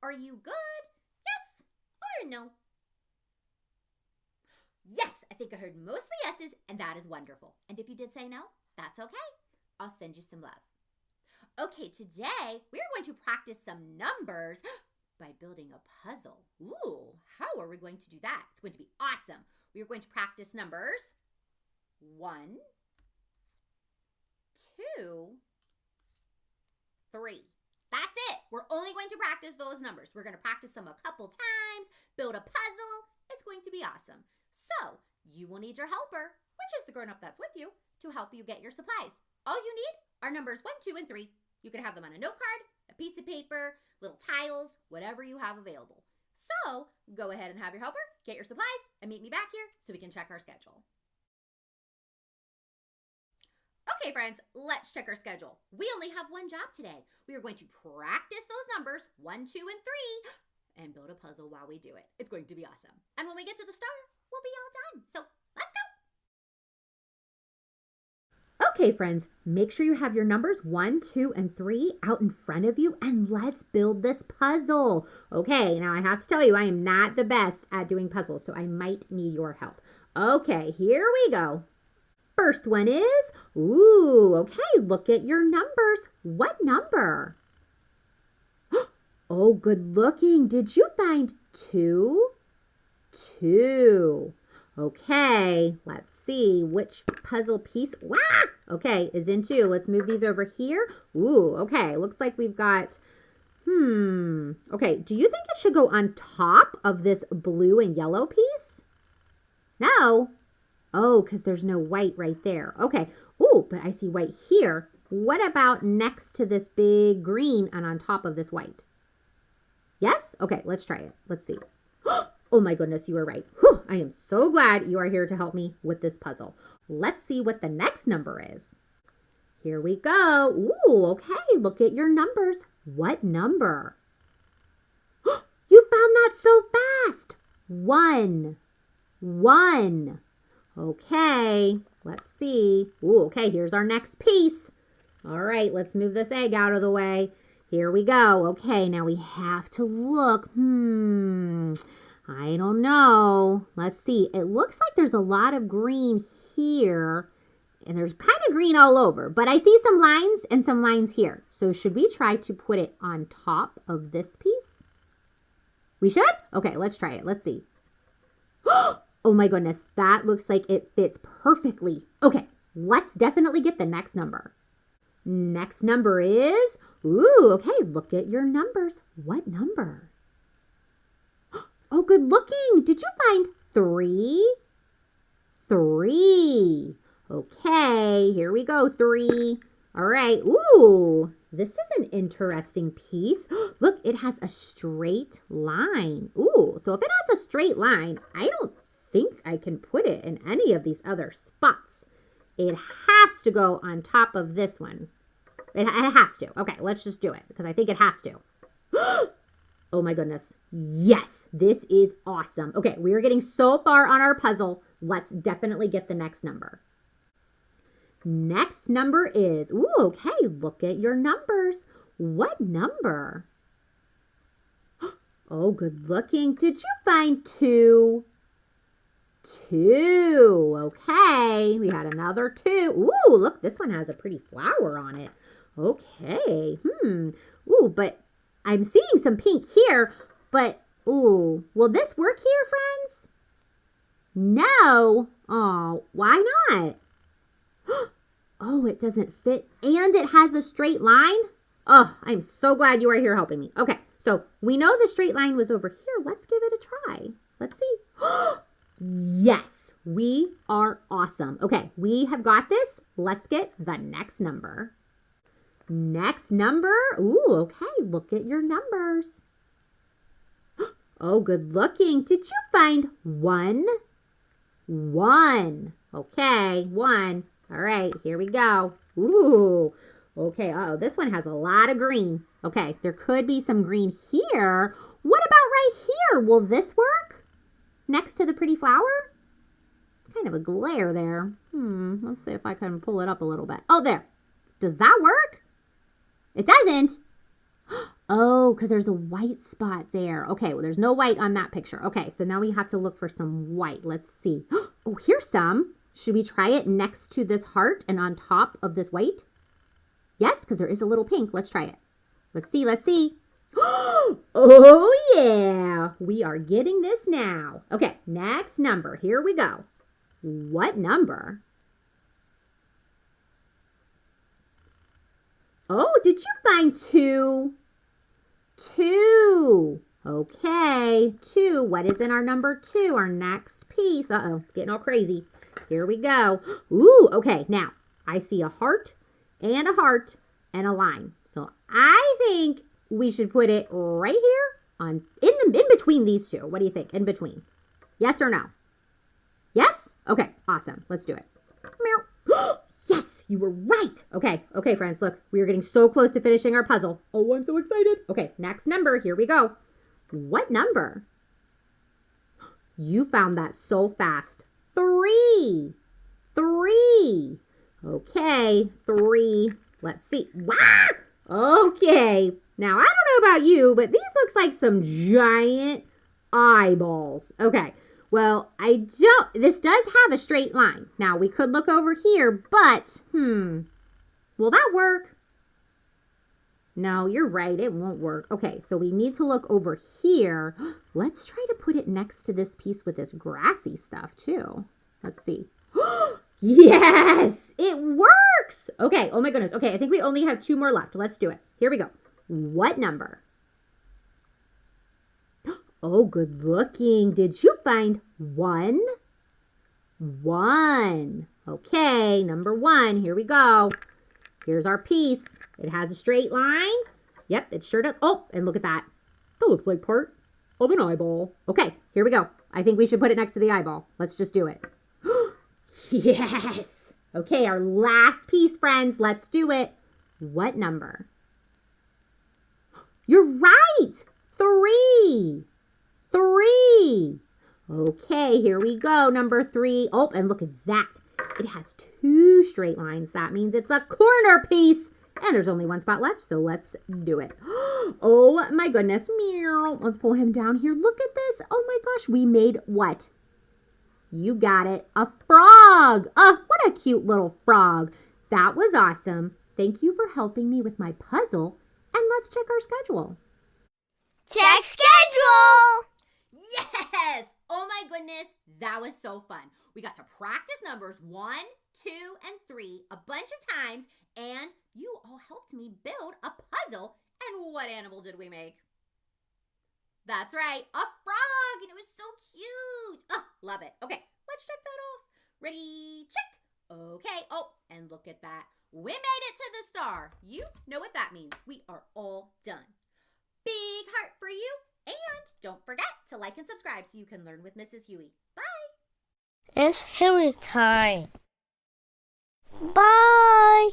Are you good? Yes or no? Yes, I think I heard mostly yeses, and that is wonderful. And if you did say no, that's okay. I'll send you some love. Okay, today we are going to practice some numbers by building a puzzle. Ooh, how are we going to do that? It's going to be awesome. We are going to practice numbers 1, 2, 3. That's it. We're only going to practice those numbers. We're going to practice them a couple times, build a puzzle. It's going to be awesome. So you will need your helper, which is the grown-up that's with you, to help you get your supplies. All you need are numbers 1, 2, and 3. You can have them on a note card, a piece of paper, little tiles, whatever you have available. So go ahead and have your helper, get your supplies, and meet me back here so we can check our schedule. Okay, friends, let's check our schedule. We only have one job today. We are going to practice those numbers, 1, 2, and 3, and build a puzzle while we do it. It's going to be awesome. And when we get to the star, we'll be all done. So let's go. Okay, friends, make sure you have your numbers 1, 2, and 3 out in front of you, and let's build this puzzle. Okay, now I have to tell you, I am not the best at doing puzzles, so I might need your help. Okay, here we go. First one is, okay, look at your numbers. What number? Oh, good looking. Did you find 2? 2. Okay, let's see which puzzle piece, okay, is in 2. Let's move these over here. Okay, looks like we've got, okay, do you think it should go on top of this blue and yellow piece? No. Oh, because there's no white right there. Okay. But I see white here. What about next to this big green and on top of this white? Yes? Okay, let's try it. Let's see. Oh my goodness, you were right. Whew, I am so glad you are here to help me with this puzzle. Let's see what the next number is. Here we go. Okay, look at your numbers. What number? You found that so fast. 1. 1. Okay, let's see. Okay, here's our next piece. All right, let's move this egg out of the way. Here we go. Okay, now we have to look. I don't know. Let's see. It looks like there's a lot of green here, and there's kind of green all over, but I see some lines and some lines here. So should we try to put it on top of this piece? We should? Okay, let's try it. Let's see. Oh my goodness, that looks like it fits perfectly. Okay, let's definitely get the next number. Next number is, okay, look at your numbers. What number? Oh, good looking. Did you find 3? 3. Okay, here we go, 3. All right, this is an interesting piece. Look, it has a straight line. So if it has a straight line, I don't think I can put it in any of these other spots. It has to go on top of this one. It has to. Okay, let's just do it because I think it has to. Oh my goodness. Yes, this is awesome. Okay, we are getting so far on our puzzle. Let's definitely get the next number. Next number is, okay, look at your numbers. What number? Oh, good looking. Did you find 2? 2. Okay, we had another 2. Look, this one has a pretty flower on it. Okay, but I'm seeing some pink here, but, will this work here, friends? No. Oh, why not? Oh, it doesn't fit, and it has a straight line. Oh, I'm so glad you are here helping me. Okay, so we know the straight line was over here. Let's give it a try. Let's see. Yes, we are awesome. Okay, we have got this. Let's get the next number. Next number. Okay, look at your numbers. Oh, good looking. Did you find 1? 1. Okay, 1. All right, here we go. Okay, this one has a lot of green. Okay, there could be some green here. What about right here? Will this work? Next to the pretty flower? Kind of a glare there. Let's see if I can pull it up a little bit. Oh, there. Does that work? It doesn't. Oh, because there's a white spot there. Okay, well, there's no white on that picture. Okay, so now we have to look for some white. Let's see. Oh, here's some. Should we try it next to this heart and on top of this white? Yes, because there is a little pink. Let's try it. Let's see, let's see. Oh, yeah. We are getting this now. Okay, next number. Here we go. What number? Oh, did you find 2? 2. Okay, 2. What is in our number 2? Our next piece. Uh-oh, getting all crazy. Here we go. Ooh, okay. Now, I see a heart and a line. So I think we should put it right here in between these two. What do you think? In between. Yes or no? Yes? Okay, awesome. Let's do it. Meow. Yes, you were right. Okay, friends, look, we are getting so close to finishing our puzzle. Oh, I'm so excited. Okay, next number. Here we go. What number? You found that so fast. 3. 3. Okay, 3. Let's see. Wow. Okay. Now, I don't know about you, but these looks like some giant eyeballs. Okay. Well, this does have a straight line. Now, we could look over here, but, will that work? No, you're right. It won't work. Okay, so we need to look over here. Let's try to put it next to this piece with this grassy stuff, too. Let's see. Yes, it works. Okay, oh my goodness. Okay, I think we only have 2 more left. Let's do it. Here we go. What number? Oh, good looking. Did you find 1? 1. Okay, number 1. Here we go. Here's our piece. It has a straight line. Yep, it sure does. Oh, and look at that. That looks like part of an eyeball. Okay, here we go. I think we should put it next to the eyeball. Let's just do it. Yes. Okay, our last piece, friends. Let's do it. What number? You're right. 3. 3. Okay, here we go. Number 3. Oh, and look at that. It has 2 straight lines. That means it's a corner piece. And there's only 1 spot left, so let's do it. Oh my goodness. Meow. Let's pull him down here. Look at this. Oh my gosh, we made what? You got it. A frog. Oh, what a cute little frog. That was awesome. Thank you for helping me with my puzzle. And let's check our schedule. Check schedule! Yes! Oh my goodness, that was so fun. We got to practice numbers 1, 2, and 3 a bunch of times, and you all helped me build a puzzle. And what animal did we make? That's right, a frog, and it was so cute. Oh, love it. Okay, let's check that off. Ready, check. Okay, oh, and look at that. We made it to the star. You know what that means. We are all done. Big heart for you. And don't forget to like and subscribe so you can learn with Mrs. Huey. Bye. It's Huey time. Bye.